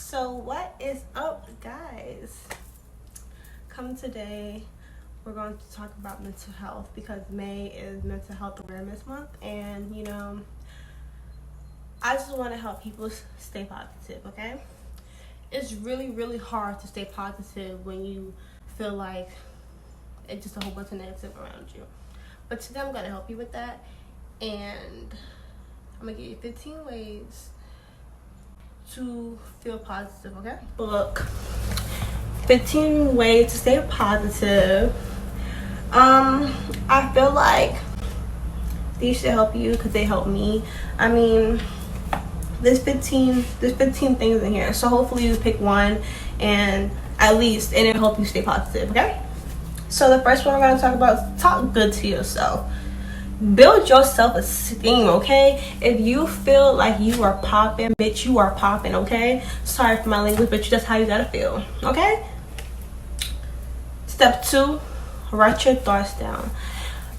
So what is up, guys? Come today, we're going to talk about mental health because May is Mental Health Awareness Month, and I just want to help people stay positive. Okay, it's really hard to stay positive when you feel like it's just a whole bunch of negative around you. But today I'm going to help you with that, and I'm going to give you 15 ways to feel positive. Okay, book 15 ways to stay positive. I feel like these should help you because they help me. I mean, there's 15 things in here, so hopefully you pick one and it'll help you stay positive. Okay, so the first one we're going to talk about is talk good to yourself. Build your self-esteem. Okay, if you feel like you are popping, bitch, you are popping. Okay, sorry for my language, but that's how you gotta feel. Okay, step 2, write your thoughts down.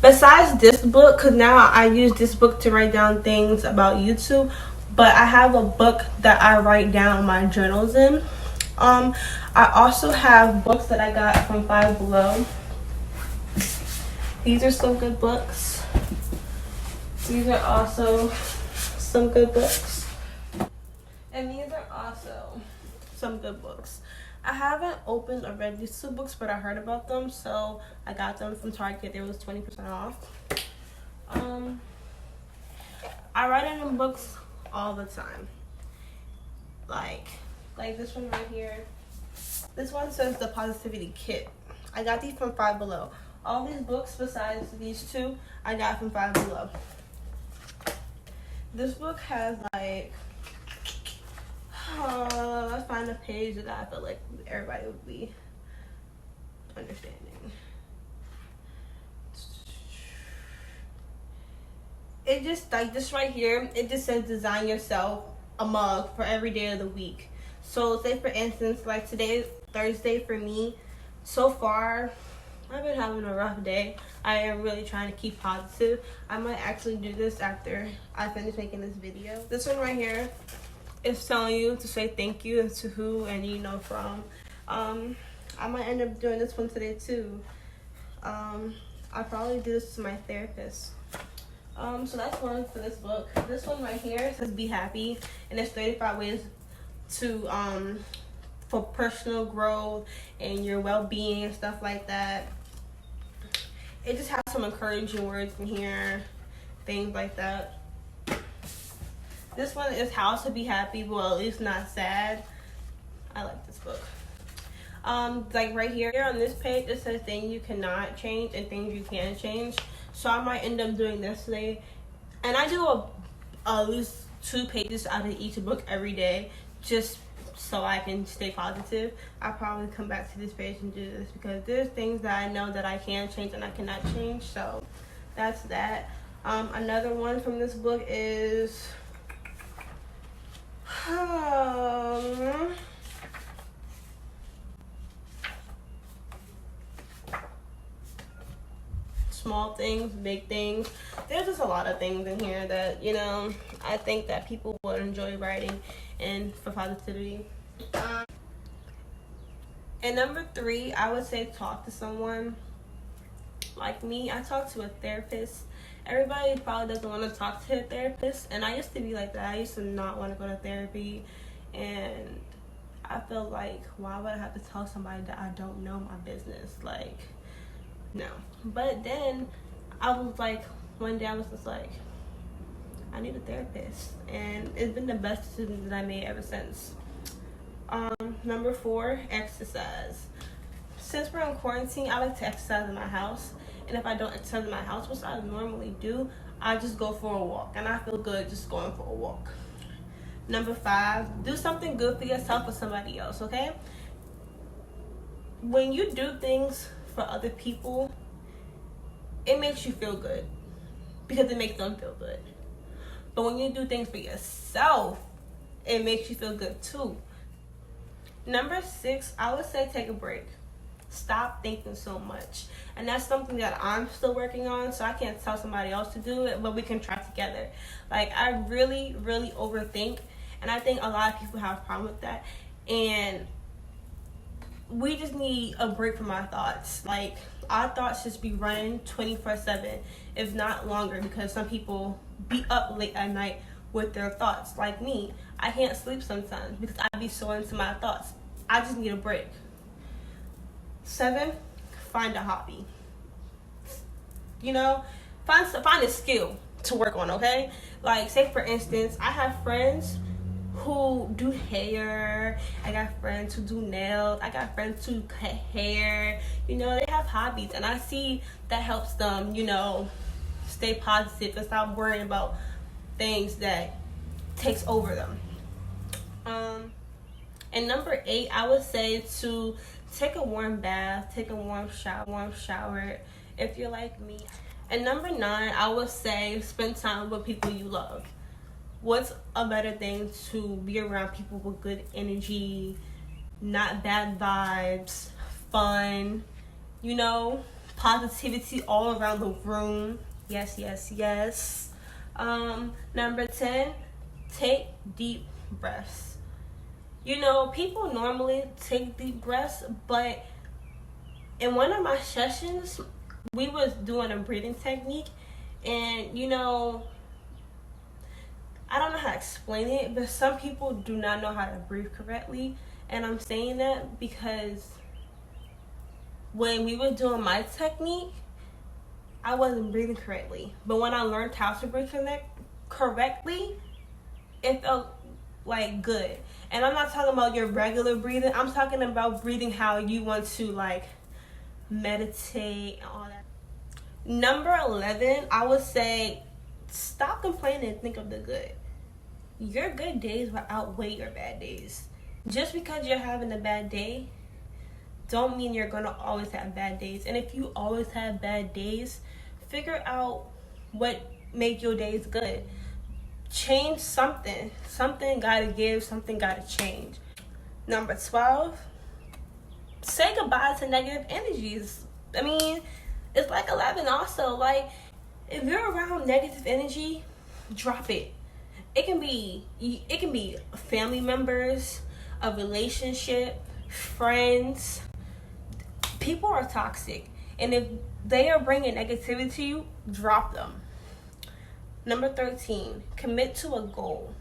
Besides this book, because now I use this book to write down things about YouTube, but I have a book that I write down my journals in. I also have books that I got from Five Below. These are some good books. These are also some good books. And these are also some good books. I haven't opened or read these two books, but I heard about them, so I got them from Target. They was 20% off. I write in them books all the time. Like this one right here. This one says The Positivity Kit. I got these from Five Below. All these books besides these two, I got from Five Below. This book has let's find a page that I feel like everybody would be understanding. It just this right here, it just says design yourself a mug for every day of the week. So say for instance, like today is Thursday for me. So far, I've been having a rough day. I am really trying to keep positive. I might actually do this after I finish making this video. This one right here is telling you to say thank you and to who and from. I might end up doing this one today too. I'll probably do this to my therapist. So that's one for this book. This one right here says be happy, and there's 35 ways to for personal growth and your well-being and stuff like that. It just has some encouraging words in here, things like that. This one is how to be happy, well, at least not sad. I like this book. Like right here on this page, it says things you cannot change and things you can change. So I might end up doing this today. And I do at least 2 pages out of each book every day, just so I can stay positive. I'll probably come back to this page and do this because there's things that I know that I can change and I cannot change. So that's that. Another one from this book is small things, big things. There's just a lot of things in here that I think that people would enjoy writing and for positivity. And number 3, I would say talk to someone. Like me, I talk to a therapist. Everybody probably doesn't want to talk to a therapist, and I used to be like that. I used to not want to go to therapy, and I feel like, why would I have to tell somebody that I don't know my business? Like, no. But then I was like, one day I was just like, I need a therapist, and it's been the best decision that I made ever since. Number 4, exercise. Since we're in quarantine, I like to exercise in my house, and if I don't exercise in my house, which I normally do, I just go for a walk, and I feel good just going for a walk. Number 5, do something good for yourself or somebody else. Okay, when you do things for other people, it makes you feel good because it makes them feel good. But when you do things for yourself, it makes you feel good too. Number 6, I would say take a break. Stop thinking so much. And that's something that I'm still working on, so I can't tell somebody else to do it, but we can try together. Like, I really overthink, and I think a lot of people have a problem with that. and we just need a break from our thoughts. Like, our thoughts just be running 24/7, if not longer, because some people be up late at night with their thoughts. Like me, I can't sleep sometimes because I be so into my thoughts. I just need a break. 7, find a hobby. You know, find a skill to work on, okay? Like, say for instance, I have friends who do hair. I got friends who do nails. I got friends who cut hair. You know, they have hobbies, and I see that helps them, you know, stay positive and stop worrying about things that takes over them. And number 8, I would say to take a warm bath, take a warm shower if you're like me. And number 9, I would say spend time with people you love. What's a better thing to be around people with good energy, not bad vibes, fun, you know, positivity all around the room. Yes, yes, yes. Number 10, take deep breaths. You know, people normally take deep breaths, but in one of my sessions, we was doing a breathing technique, and, you know, I don't know how to explain it, but some people do not know how to breathe correctly, and I'm saying that because when we were doing my technique, I wasn't breathing correctly. But when I learned how to breathe correctly, it felt like good. And I'm not talking about your regular breathing. I'm talking about breathing how you want to, like, meditate and all that. Number 11, I would say stop complaining and think of the good. Your good days will outweigh your bad days. Just because you're having a bad day don't mean you're going to always have bad days. And if you always have bad days, figure out what make your days good. Change something. Something got to give, something got to change. Number 12, say goodbye to negative energies. I mean, it's like 11 also. Like, if you're around negative energy, drop it. It can be family members, a relationship, friends. People are toxic, and if they are bringing negativity to you, drop them. Number 13, commit to a goal.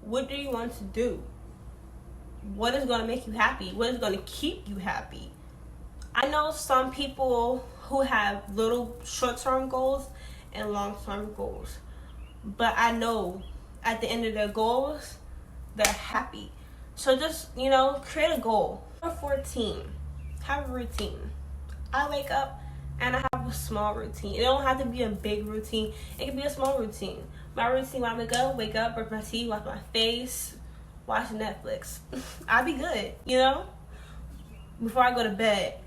What do you want to do? What is going to make you happy? What is going to keep you happy? I know some people who have little short-term goals and long-term goals, but I know at the end of their goals, they're happy. So just, you know, create a goal. Number 14, have a routine. I wake up and I have a small routine. It don't have to be a big routine. It can be a small routine. My routine when I wake up, brush my teeth, wash my face, watch Netflix. I'll be good, you know? Before I go to bed,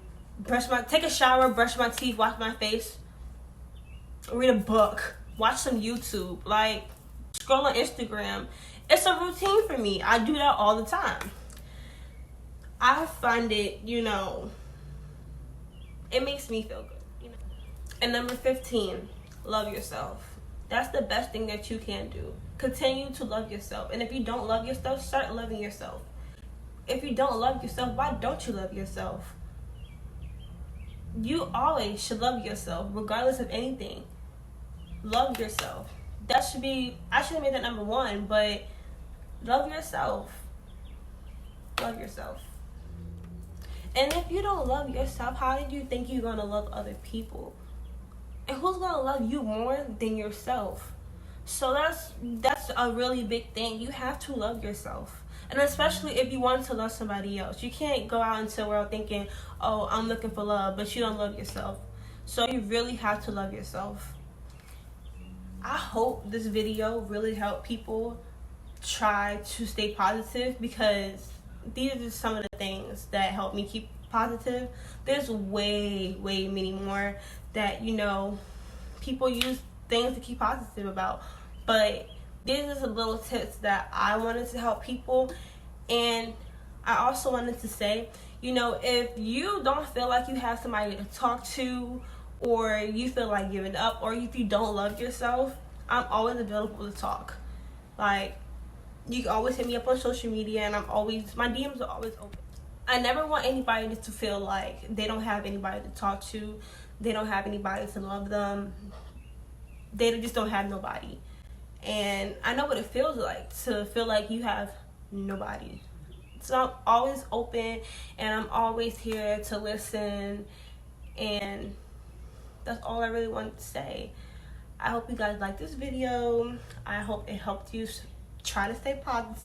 take a shower, brush my teeth, wash my face, read a book, watch some YouTube, like scroll on Instagram. It's a routine for me. I do that all the time. I find it, you know, it makes me feel good. You know? And number 15, love yourself. That's the best thing that you can do. Continue to love yourself. And if you don't love yourself, start loving yourself. If you don't love yourself, why don't you love yourself? You always should love yourself, regardless of anything. Love yourself. I should have made that number 1, but love yourself. Love yourself. And if you don't love yourself, how do you think you're going to love other people? And who's going to love you more than yourself? So that's a really big thing. You have to love yourself. And especially if you want to love somebody else. You can't go out into the world thinking, oh, I'm looking for love, but you don't love yourself. So you really have to love yourself. I hope this video really helped people try to stay positive, because these are just some of the things that help me keep positive. There's way many more that, you know, people use things to keep positive about, but these are some little tips that I wanted to help people. And I also wanted to say, you know, if you don't feel like you have somebody to talk to, or you feel like giving up, or if you don't love yourself, I'm always available to talk. Like, You can always hit me up on social media, and my DMs are always open. I never want anybody to feel like they don't have anybody to talk to, they don't have anybody to love them, they just don't have nobody. And I know what it feels like to feel like you have nobody. So I'm always open, and I'm always here to listen, and that's all I really wanted to say. I hope you guys like this video. I hope it helped you try to stay positive.